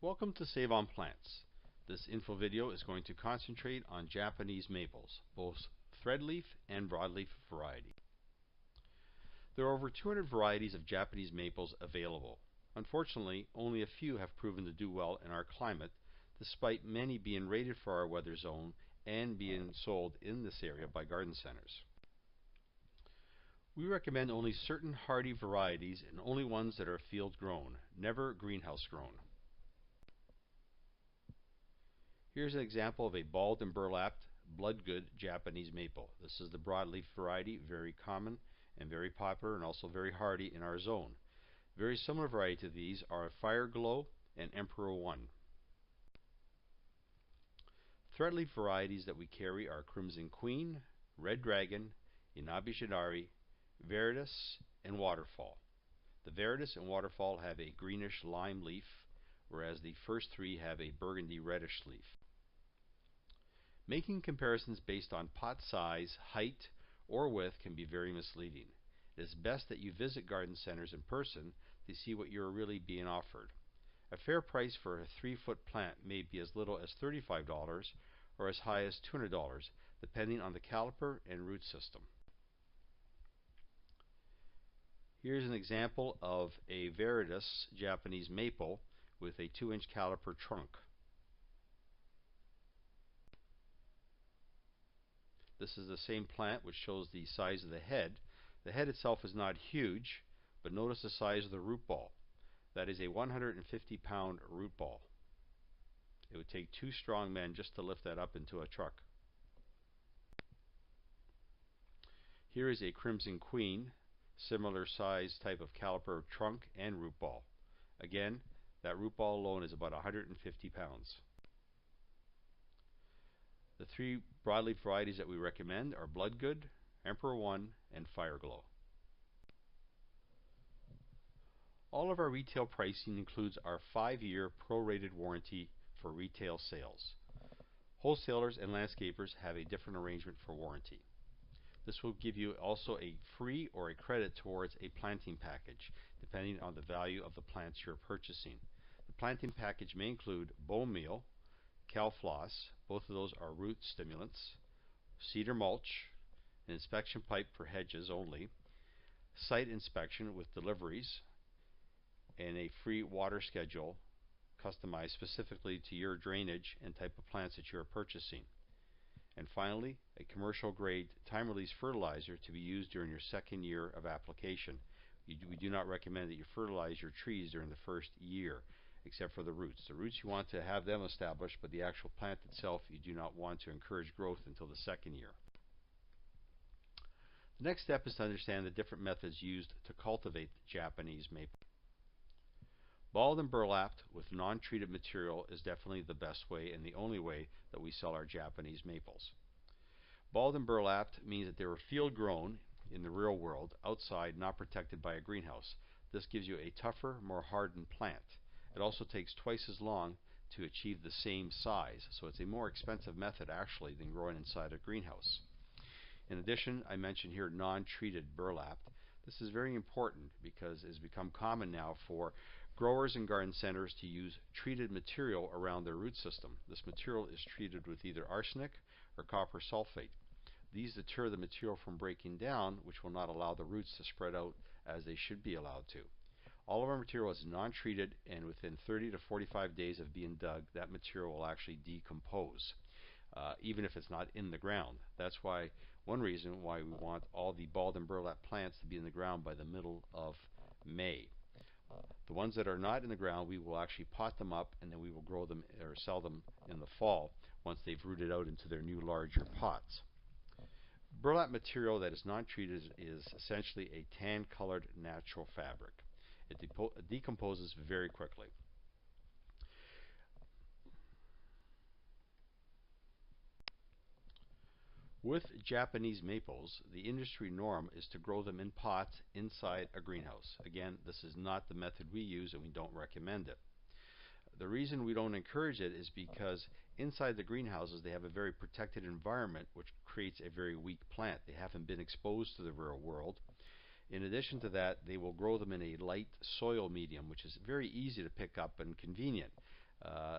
Welcome to Save on Plants. This info video is going to concentrate on Japanese maples, both threadleaf and broadleaf variety. There are over 200 varieties of Japanese maples available. Unfortunately, only a few have proven to do well in our climate, despite many being rated for our weather zone and being sold in this area by garden centers. We recommend only certain hardy varieties and only ones that are field grown, never greenhouse grown. Here's an example of a balled and burlapped bloodgood Japanese maple. This is the broadleaf variety, very common and very popular and also very hardy in our zone. Very similar variety to these are Fireglow and Emperor One. Threadleaf varieties that we carry are Crimson Queen, Red Dragon, Inabishidari, Varieties, and Waterfall. The Varieties and Waterfall have a greenish lime leaf, whereas the first three have a burgundy reddish leaf. Making comparisons based on pot size, height, or width can be very misleading. It is best that you visit garden centers in person to see what you are really being offered. A fair price for a 3-foot plant may be as little as $35 or as high as $200, depending on the caliper and root system. Here's an example of a Varieties Japanese maple with a 2-inch caliper trunk. This is the same plant which shows the size of the head. The head itself is not huge, but notice the size of the root ball. That is a 150-pound root ball. It would take 2 strong men just to lift that up into a truck. Here is a Crimson Queen, similar size type of caliper trunk and root ball. Again, that root ball alone is about 150 pounds. The 3 broadleaf varieties that we recommend are Bloodgood, Emperor One, and Fireglow. All of our retail pricing includes our 5-year prorated warranty for retail sales. Wholesalers and landscapers have a different arrangement for warranty. This will give you also a free or a credit towards a planting package, depending on the value of the plants you're purchasing. The planting package may include bone meal, cow floss, both of those are root stimulants, cedar mulch, an inspection pipe for hedges only, site inspection with deliveries, and a free water schedule customized specifically to your drainage and type of plants that you are purchasing. And finally, a commercial grade time-release fertilizer to be used during your 2nd year of application. We do not recommend that you fertilize your trees during the 1st year, except for the roots. The roots you want to have them established, but the actual plant itself you do not want to encourage growth until the 2nd year. The next step is to understand the different methods used to cultivate the Japanese maple. Balled and burlapped with non-treated material is definitely the best way and the only way that we sell our Japanese maples. Balled and burlapped means that they were field grown in the real world, outside, not protected by a greenhouse. This gives you a tougher, more hardened plant. It also takes twice as long to achieve the same size, so it's a more expensive method actually than growing inside a greenhouse. In addition, I mentioned here non-treated burlapped. This is very important because it has become common now for growers and garden centers to use treated material around their root system. This material is treated with either arsenic or copper sulfate. These deter the material from breaking down, which will not allow the roots to spread out as they should be allowed to. All of our material is non-treated, and within 30 to 45 days of being dug, that material will actually decompose, even if it's not in the ground. That's why one reason why we want all the balled and burlap plants to be in the ground by the middle of May. The ones that are not in the ground, we will actually pot them up, and then we will grow them or sell them in the fall once they've rooted out into their new larger pots. Burlap material that is non-treated is essentially a tan-colored natural fabric. It decomposes very quickly. With Japanese maples, the industry norm is to grow them in pots inside a greenhouse. Again, this is not the method we use, and we don't recommend it. The reason we don't encourage it is because inside the greenhouses they have a very protected environment, which creates a very weak plant. They haven't been exposed to the real world. In addition to that, they will grow them in a light soil medium, which is very easy to pick up and convenient.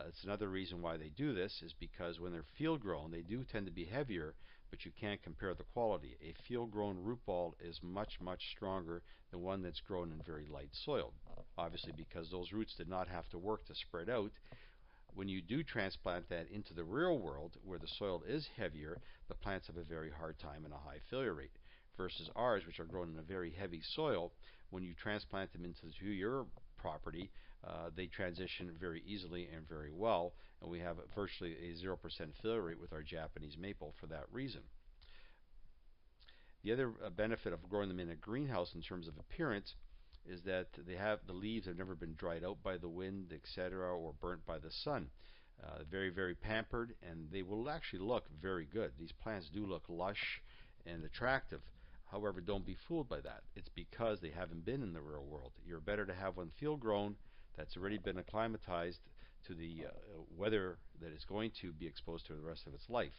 It's another reason why they do this is because when they're field grown, they do tend to be heavier, but you can't compare the quality. A field grown root ball is much, much stronger than one that's grown in very light soil. Obviously, because those roots did not have to work to spread out. When you do transplant that into the real world, where the soil is heavier, the plants have a very hard time and a high failure rate. Versus ours, which are grown in a very heavy soil, when you transplant them into your property, they transition very easily and very well, and we have virtually a 0% failure rate with our Japanese maple for that reason. The other benefit of growing them in a greenhouse in terms of appearance is that the leaves have never been dried out by the wind, etc., or burnt by the sun. Very, very pampered, and they will actually look very good. These plants do look lush and attractive. However, don't be fooled by that. It's because they haven't been in the real world. You're better to have one field grown that's already been acclimatized to the weather that it's going to be exposed to the rest of its life.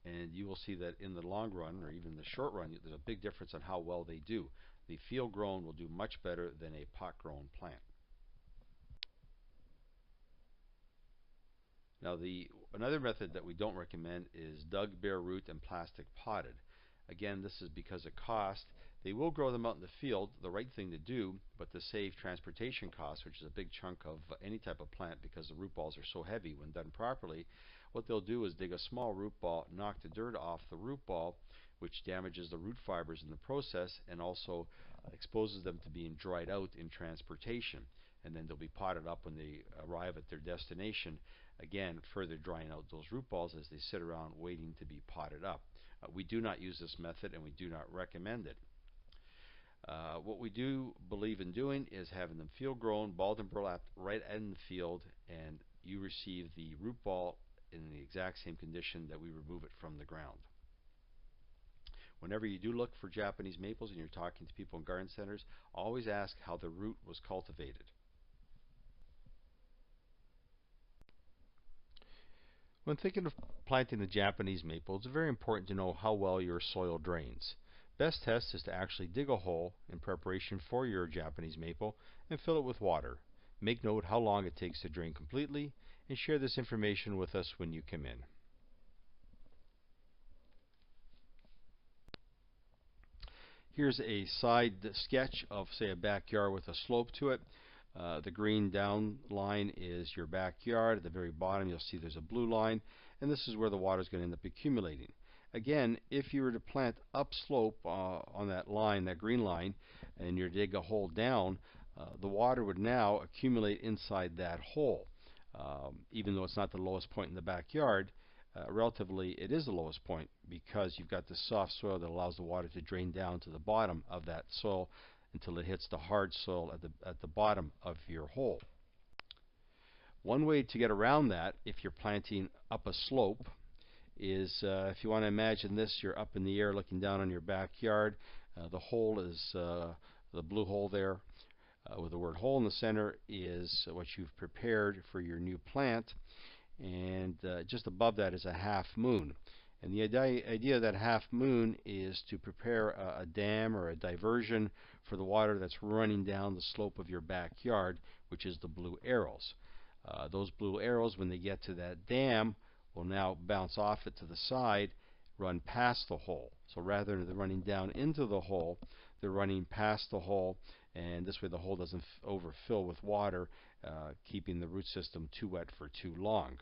And you will see that in the long run, or even the short run, there's a big difference on how well they do. The field grown will do much better than a pot grown plant. Now, another method that we don't recommend is dug bare root and plastic potted. Again, this is because of cost. They will grow them out in the field, the right thing to do, but to save transportation costs, which is a big chunk of any type of plant because the root balls are so heavy when done properly, what they'll do is dig a small root ball, knock the dirt off the root ball, which damages the root fibers in the process and also exposes them to being dried out in transportation. And then they'll be potted up when they arrive at their destination, again further drying out those root balls as they sit around waiting to be potted up. We do not use this method and we do not recommend it. What we do believe in doing is having them field grown, balled and burlapped right in the field, and you receive the root ball in the exact same condition that we remove it from the ground. Whenever you do look for Japanese maples and you're talking to people in garden centers, always ask how the root was cultivated. When thinking of planting the Japanese maple, it's very important to know how well your soil drains. Best test is to actually dig a hole in preparation for your Japanese maple and fill it with water. Make note how long it takes to drain completely and share this information with us when you come in. Here's a side sketch of, say, a backyard with a slope to it. The green down line is your backyard. At the very bottom you'll see there's a blue line, and this is where the water is going to end up accumulating. Again, if you were to plant upslope on that line, that green line, and you dig a hole down, the water would now accumulate inside that hole. Even though it's not the lowest point in the backyard, relatively it is the lowest point because you've got the soft soil that allows the water to drain down to the bottom of that soil until it hits the hard soil at the bottom of your hole. One way to get around that, if you're planting up a slope, is if you want to imagine this, you're up in the air looking down on your backyard. The hole is the blue hole there with the word hole in the center is what you've prepared for your new plant, and just above that is a half moon. And the idea of that half moon is to prepare a dam or a diversion for the water that's running down the slope of your backyard, which is the blue arrows. Those blue arrows, when they get to that dam, will now bounce off it to the side, run past the hole. So rather than running down into the hole, they're running past the hole, and this way the hole doesn't overfill with water, keeping the root system too wet for too long.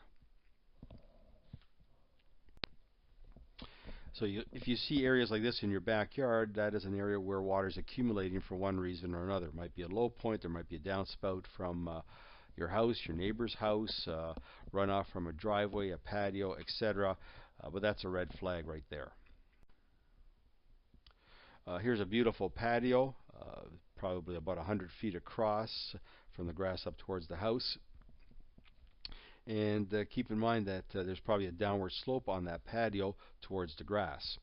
So if you see areas like this in your backyard, that is an area where water is accumulating for one reason or another. It might be a low point, there might be a downspout from your house, your neighbor's house, runoff from a driveway, a patio, etc. But that's a red flag right there. Here's a beautiful patio, probably about 100 feet across from the grass up towards the house. And keep in mind that there's probably a downward slope on that patio towards the grass.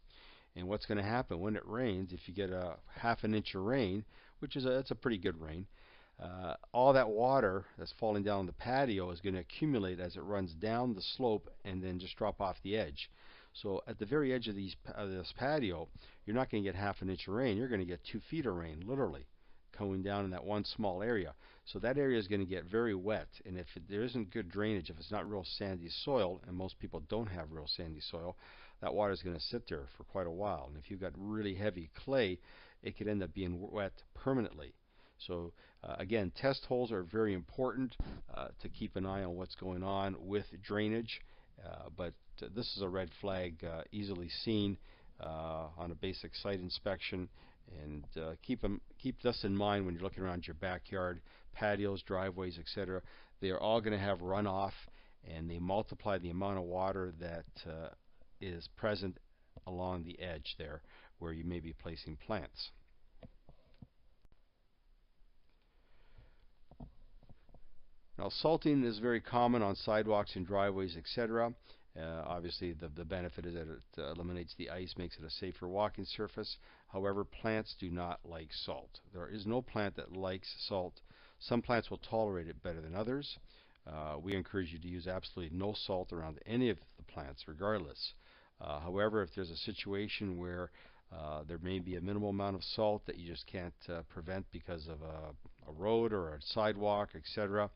And what's going to happen when it rains, if you get a half an inch of rain, which is it's a pretty good rain, all that water that's falling down the patio is going to accumulate as it runs down the slope and then just drop off the edge. So at the very edge of this patio, you're not going to get half an inch of rain, you're going to get 2 feet of rain, literally, going down in that one small area. So that area is going to get very wet, and if there isn't good drainage, if it's not real sandy soil, and most people don't have real sandy soil, that water is going to sit there for quite a while. And if you've got really heavy clay, it could end up being wet permanently. So again, test holes are very important to keep an eye on what's going on with drainage. But this is a red flag easily seen on a basic site inspection. And keep this in mind when you're looking around your backyard, patios, driveways, etc. They are all going to have runoff, and they multiply the amount of water that is present along the edge there where you may be placing plants. Now, salting is very common on sidewalks and driveways, etc. Obviously, the benefit is that it eliminates the ice, makes it a safer walking surface. However, plants do not like salt. There is no plant that likes salt. Some plants will tolerate it better than others. We encourage you to use absolutely no salt around any of the plants, regardless. However, if there's a situation where there may be a minimal amount of salt that you just can't prevent because of a road or a sidewalk, etc.,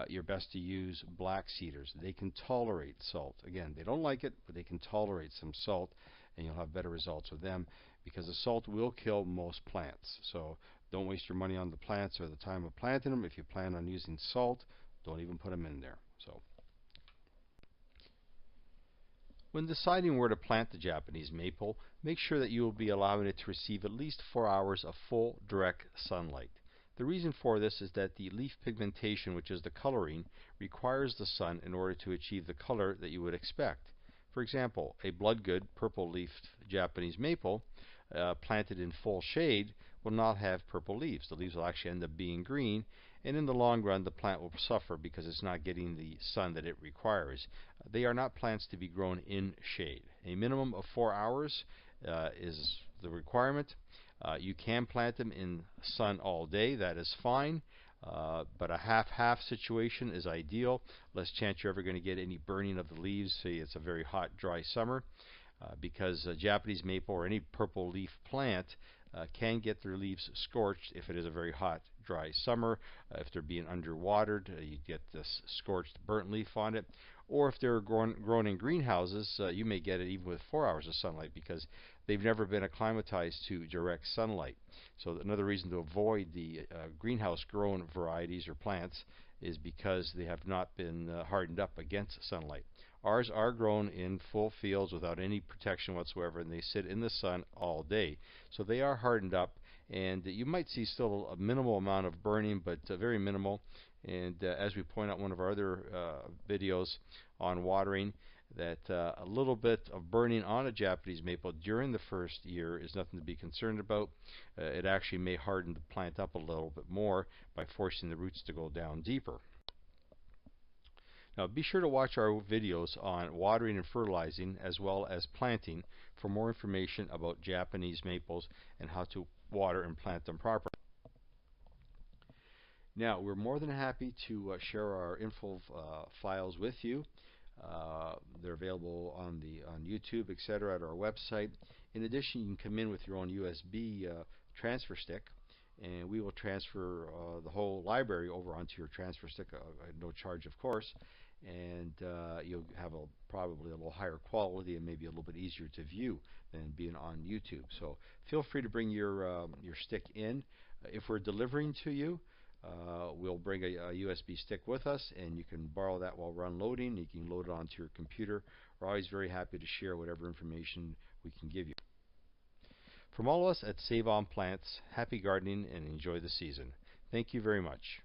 you're best to use black cedars. They can tolerate salt. Again, they don't like it, but they can tolerate some salt, and you'll have better results with them because the salt will kill most plants. So don't waste your money on the plants or the time of planting them. If you plan on using salt, don't even put them in there. So when deciding where to plant the Japanese maple, make sure that you will be allowing it to receive at least 4 hours of full direct sunlight. The reason for this is that the leaf pigmentation, which is the coloring, requires the sun in order to achieve the color that you would expect. For example, a blood-good purple-leafed Japanese maple planted in full shade will not have purple leaves. The leaves will actually end up being green, and in the long run the plant will suffer because it's not getting the sun that it requires. They are not plants to be grown in shade. A minimum of 4 hours is the requirement. You can plant them in sun all day, that is fine, but a half-half situation is ideal. Less chance you're ever going to get any burning of the leaves, say it's a very hot, dry summer, because Japanese maple or any purple leaf plant can get their leaves scorched if it is a very hot, dry summer. If they're being underwatered, you get this scorched, burnt leaf on it. Or if they're grown in greenhouses, you may get it even with 4 hours of sunlight because they've never been acclimatized to direct sunlight. So another reason to avoid the greenhouse-grown varieties or plants is because they have not been hardened up against sunlight. Ours are grown in full fields without any protection whatsoever, and they sit in the sun all day. So they are hardened up, and you might see still a minimal amount of burning, but very minimal. And as we point out in one of our other videos on watering, that a little bit of burning on a Japanese maple during the first year is nothing to be concerned about. It actually may harden the plant up a little bit more by forcing the roots to go down deeper. Now be sure to watch our videos on watering and fertilizing as well as planting for more information about Japanese maples and how to water and plant them properly. Now we're more than happy to share our info files with you. They're available on YouTube, etc., at our website. In addition, you can come in with your own USB transfer stick, and we will transfer the whole library over onto your transfer stick at no charge, of course. And you'll have probably a little higher quality and maybe a little bit easier to view than being on YouTube. So feel free to bring your stick in. If we're delivering to you, we'll bring a USB stick with us, and you can borrow that while we're unloading. You can load it onto your computer. We're always very happy to share whatever information we can give you. From all of us at Save On Plants, happy gardening and enjoy the season. Thank you very much.